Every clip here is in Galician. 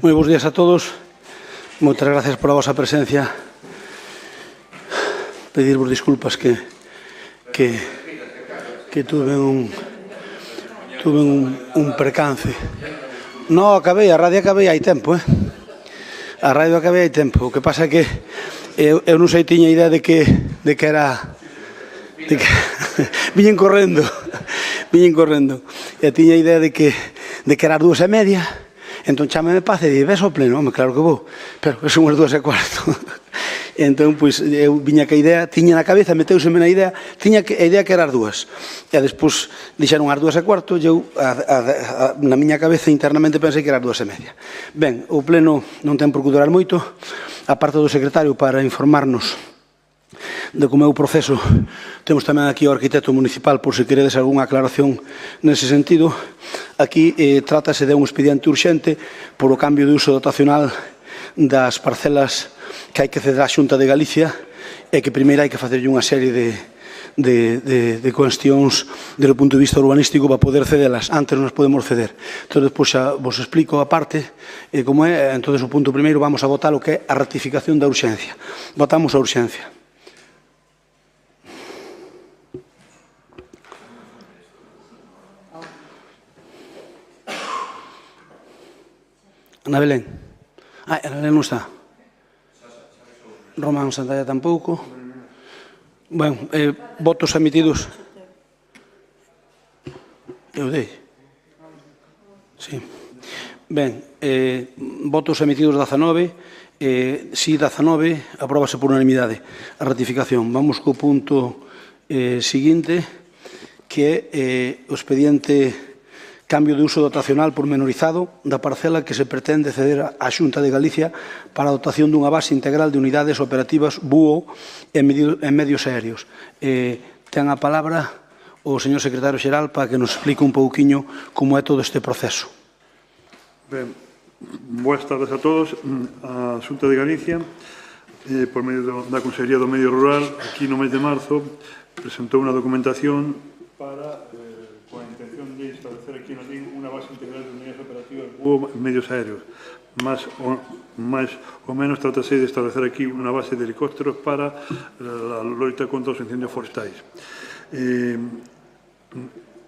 Moi bons días a todos. Moitas gracias por a vosa presencia. Pedirvos disculpas que tuve un percance. No, acabei, a radio acabei hai tempo, A radio acabei hai tempo. O que pasa é que eu non sei, tiña idea de que era... Viñen correndo. E tiña idea de que era as 2:30. Entón chámame Paz e di, ves ao pleno? Home, claro que vou, pero son as 2:15. Entón, pois, eu viña que a idea, tiña na cabeza, meteuseme na idea, tiña a idea que era as 2. E despois dixeron as 2:15 e eu, na miña cabeza, internamente pensei que era as 2:30. Ben, o pleno non ten por que durar moito, aparte do secretario para informarnos de como é o proceso. Temos tamén aquí o arquitecto municipal por se queredes algunha aclaración nese sentido. Aquí trátase de un expediente urxente por o cambio de uso dotacional das parcelas que hai que ceder á Xunta de Galicia e que primeiro hai que facerlle unha serie de cuestións desde o punto de vista urbanístico para poder cedelas. Antes non as podemos ceder. Entón, despois xa vos explico a parte como é. Entón, o punto primeiro vamos a votar o que é a ratificación da urxencia. Votamos a urxencia. Ana Belén. Ana Belén non está. Román Santalla tampouco. Ben, votos emitidos. Eu dei. Sí. Ben, votos emitidos 19. Si 19, apróbase por unanimidade a ratificación. Vamos co punto seguinte, que é o expediente cambio de uso dotacional pormenorizado da parcela que se pretende ceder á Xunta de Galicia para a dotación dunha base integral de unidades operativas BUO en medios aéreos. Ten a palabra o señor secretario xeral para que nos explique un pouquiño como é todo este proceso. Ben, boas tardes a todos. A Xunta de Galicia, por medio da Consellería do Medio Rural, aquí no mes de marzo, presentou unha documentación para... con a intención de establecer aquí en Lalín unha base integral de unidades operativas BUO en medios aéreos. Máis ou menos tratase de establecer aquí unha base de helicópteros para a loita contra os incendios forestais.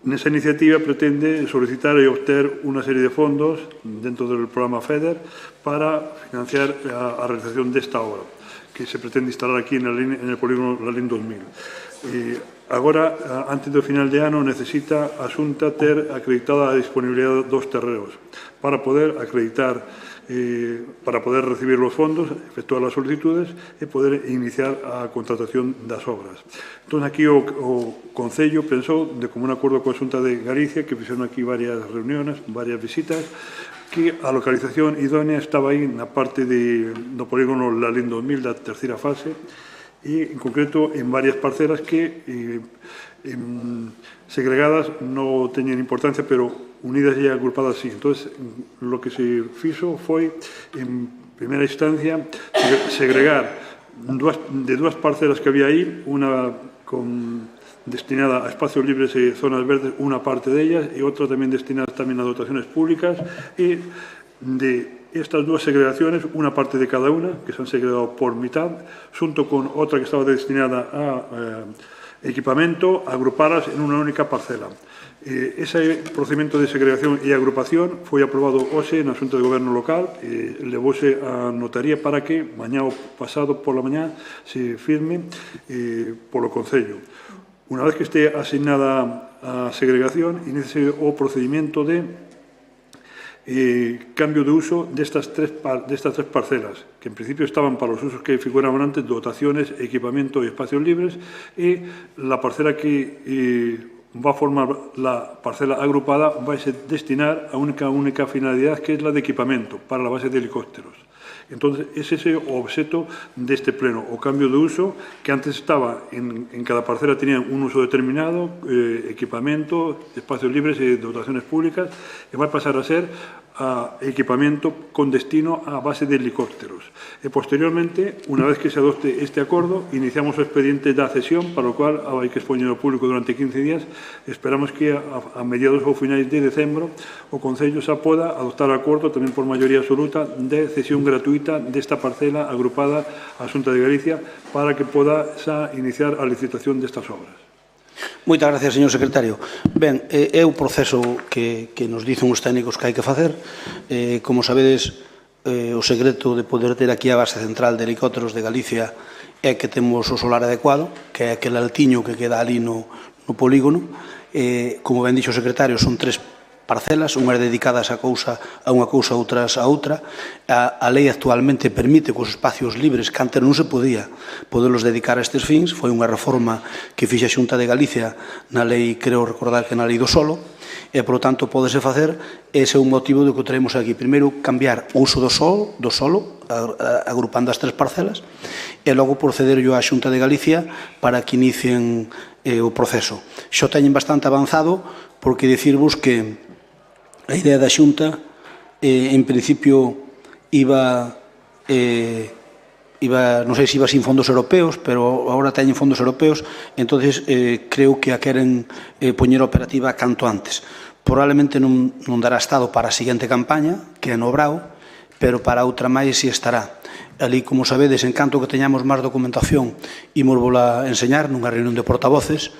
Nesa iniciativa pretende solicitar e obter unha serie de fondos dentro do programa FEDER para financiar a realización desta obra que se pretende instalar aquí en el polígono Lalín 2000. Agora, antes do final de ano, necesita a Xunta ter acreditada a disponibilidade dos terreos para poder acreditar, para poder recibir os fondos, efectuar as solicitudes e poder iniciar a contratación das obras. Entón, aquí o Concello pensou, de común acordo coa Xunta de Galicia, que fixeron aquí varias reuniones, varias visitas, que a localización idónea estaba aí na parte do polígono Lalín 2000 da terceira fase, e, en concreto, en varias parcelas que, segregadas, non teñen importancia, pero unidas e agrupadas sí. Entón, lo que se fixo foi, en primeira instancia, segregar de dúas parcelas que había aí, unha destinada a espacios libres e zonas verdes, unha parte dellas, e outra tamén destinada tamén a dotaciones públicas, e de estas dúas segregaciones, unha parte de cada una, que se han segregado por mitad, xunto con outra que estaba destinada a equipamento, agrupadas en unha única parcela. Ese procedimento de segregación e agrupación foi aprobado hoxe na Xunta de Goberno local, levouse a notaría para que mañá ou pasado pola mañá se firme polo Concello. Unha vez que este asignada a segregación, inicie o procedimento de cambio de uso destas tres parcelas, que en principio estaban para os usos que figuraban antes, dotaciones, equipamento e espacios libres, e la parcela que va a formar la parcela agrupada va a destinar a única finalidad, que es la de equipamento para la base de helicópteros. Entonces, ese es el objeto de este pleno, o cambio de uso, que antes estaba, en cada parcela tenían un uso determinado, equipamiento, espacios libres y dotaciones públicas, y va a pasar a ser a equipamiento con destino a base de helicópteros. E, posteriormente, unha vez que se adopte este acordo, iniciamos o expediente da cesión, para o cual hai que expoñer ao público durante 15 días. Esperamos que a mediados ou finais de decembro o Concello xa poda adoptar acordo, tamén por maioría absoluta, de cesión gratuita desta parcela agrupada á Xunta de Galicia para que poda xa iniciar a licitación destas obras. Moitas gracias, señor secretario. Ben, é o proceso que nos dicen os técnicos que hai que facer. Como sabedes, o secreto de poder ter aquí a base central de helicópteros de Galicia é que temos o solar adecuado, que é aquel altiño que queda ali no polígono. Como ben dixo o secretario, son 3 parcelas, unhas dedicadas a unha cousa, outras a outra. A lei actualmente permite que os espacios libres, que antes non se podía, poderlos dedicar a estes fins. Foi unha reforma que fixe a Xunta de Galicia na lei, creo recordar que na lei do solo, e, por tanto, pódese facer. Ese é un motivo do que o traemos aquí. Primeiro, cambiar o uso do solo, agrupando as 3 parcelas, e logo proceder yo á Xunta de Galicia para que inicien o proceso. Xo teñen bastante avanzado, porque dicirvos que a idea da Xunta, en principio, iba, non sei se iba sin fondos europeos, pero agora teñen fondos europeos, entonces creo que a queren poñer operativa canto antes. Probablemente non dará estado para a seguinte campaña, que é no Brao, pero para outra máis si estará. Ali, como sabedes, en canto que teñamos máis documentación, imos vola enseñar nunha reunión de portavoces,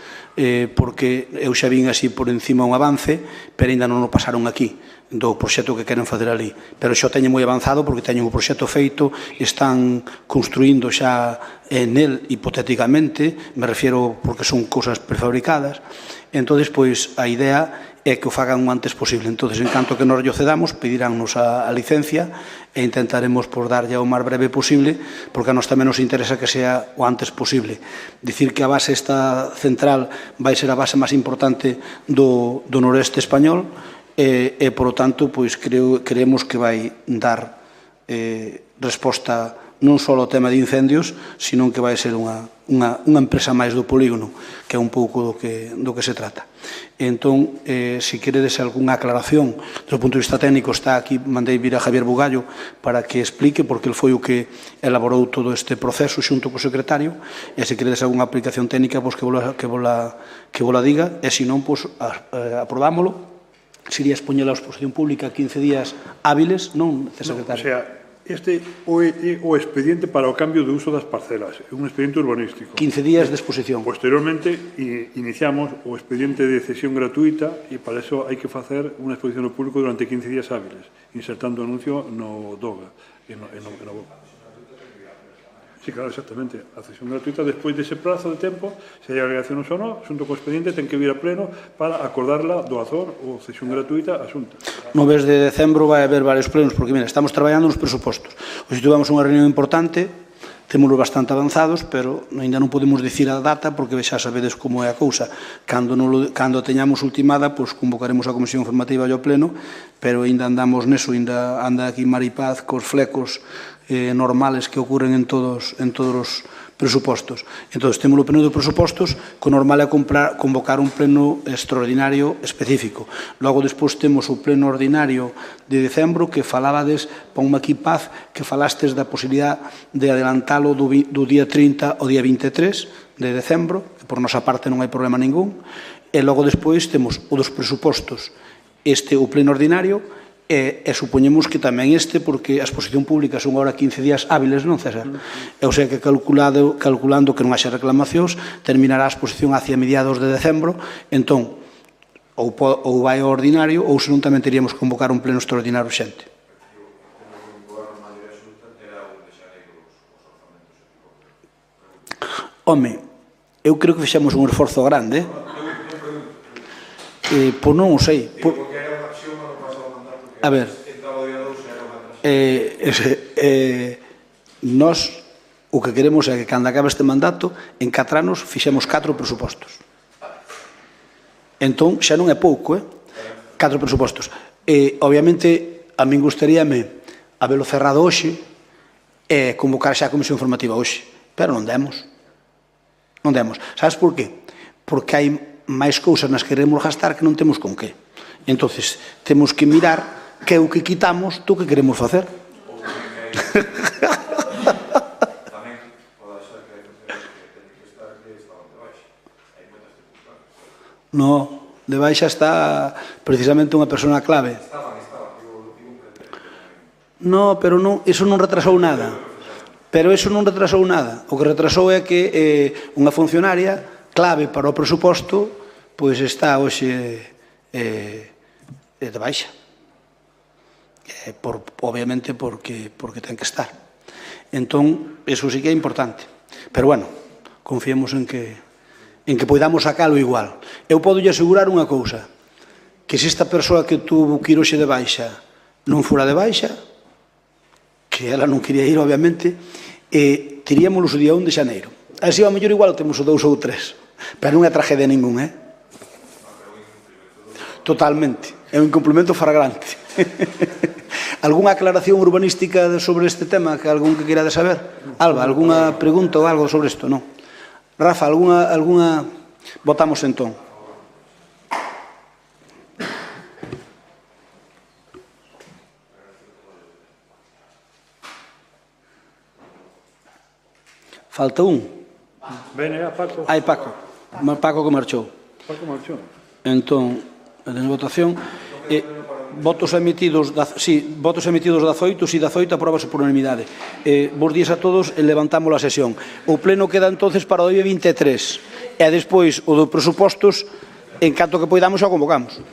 porque eu xa vin así por encima un avance, pero ainda non o pasaron aquí, do proxecto que queren fazer ali. Pero xo teñen moi avanzado, porque teñen o proxecto feito, están construindo xa nel, hipotéticamente, me refiero porque son cousas prefabricadas. Entón, pois, a idea é que o fagan o antes posible. Entón, en canto que nos lle cedamos, pediránnos a licencia e intentaremos por darlle o máis breve posible, porque a nos tamén nos interesa que sea o antes posible. Dicir que a base esta central vai ser a base máis importante do noreste español e, por tanto, pois creemos que vai dar resposta non só ao tema de incendios, sino que vai ser unha empresa máis do polígono, que é un pouco do que se trata. Entón, se queredes algunha aclaración do punto de vista técnico, está aquí, mandei vir a Javier Bugallo para que explique, porque el foi o que elaborou todo este proceso xunto co secretario, e se queredes algunha aplicación técnica, pois que vola diga, e se non, pois aprobámolo. Sería expoñer a exposición pública 15 días hábiles, non, secretario? O sea, este é o expediente para o cambio de uso das parcelas, é un expediente urbanístico. 15 días de exposición. Posteriormente, iniciamos o expediente de cesión gratuita e para eso hai que facer unha exposición ao público durante 15 días hábiles, insertando o anuncio no DOGA e no BOC. Sí, claro, exactamente. A cesión gratuita, despois dese prazo de tempo, se hai agregacións ou non, xunto co expediente, ten que vir a pleno para acordarla do Azor ou cesión gratuita a Xunta. No mes de decembro vai haber varios plenos, porque, mira, estamos traballando nos presupostos. Hoxe tivemos unha reunión importante, témolos bastante avanzados, pero ainda non podemos dicir a data, porque xa sabedes como é a cousa. Cando teñamos ultimada, pois convocaremos a Comisión Informativa e ao Pleno, pero ainda andamos neso, ainda anda aquí Maripaz cos flecos normales que ocurren en todos os presupostos. Entón, temos o pleno de presupostos, que o normal é convocar un pleno extraordinario específico. Logo, despois, temos o pleno ordinario de decembro, que falabades, ponme aquí Paz, que falastes da posibilidad de adelantalo do día 30 ao día 23 de decembro, que por nosa parte non hai problema ningún. E logo, despois, temos o dos presupostos, o pleno ordinario, e supoñemos que tamén porque a exposición pública son agora 15 días hábiles, non, César? O sea que calculando que non haxa reclamacións, terminará a exposición hacia mediados de decembro, entón, ou vai ao ordinario, ou senón tamén teríamos que convocar un pleno extraordinario xente. Home, eu creo que fixemos un esforzo grande, pois non o sei. A ver, nós o que queremos é que cando acabe este mandato, en 4 anos fixemos 4 presupostos. Entón, xa non é pouco, 4 presupostos. Obviamente, a min gustaríame habelo cerrado hoxe e convocar xa a Comisión Informativa hoxe, pero non demos. Non demos. Sabes por qué? Porque hai máis cousas nas que queremos gastar que non temos con que. Entón, temos que mirar que é o que quitamos do que queremos facer. Tamén pode ser que hai funcionarios que teñen que estar que estaban de baixa. Hai moitas circunstancias. No, de baixa está precisamente unha persona clave. Estaban, digo un pretexto. No, pero non, iso non retrasou nada. Pero iso non retrasou nada. O que retrasou é que unha funcionaria clave para o presuposto pois está hoxe de baixa. Obviamente porque ten que estar. Entón, iso sí que é importante. Pero bueno, confiemos en que poidamos sacalo igual. Eu podo lle asegurar unha cousa, que se esta persoa que tuvo que ir hoxe de baixa non fora de baixa, que ela non quería ir, obviamente, teríamos o día 1 de xaneiro. Así, ao mellor, igual temos o 2 ou 3, pero non é tragedia ningún, Totalmente. É un incumplimento flagrante. Algúnha aclaración urbanística sobre este tema que algún que queira de saber? Alba, algunha pregunta ou algo sobre isto? Non. Rafa, algunha... Votamos entón. Falta un. Bene, Paco. Hai Paco. Paco que marchou. Paco marchou. Entón, en votación, votos emitidos 18, si 18 apróbase por unanimidade. Bos días a todos e levantamos a sesión. O pleno queda entonces para o día 23 e despois o dos presupostos, en canto que poidamos, xa convocamos.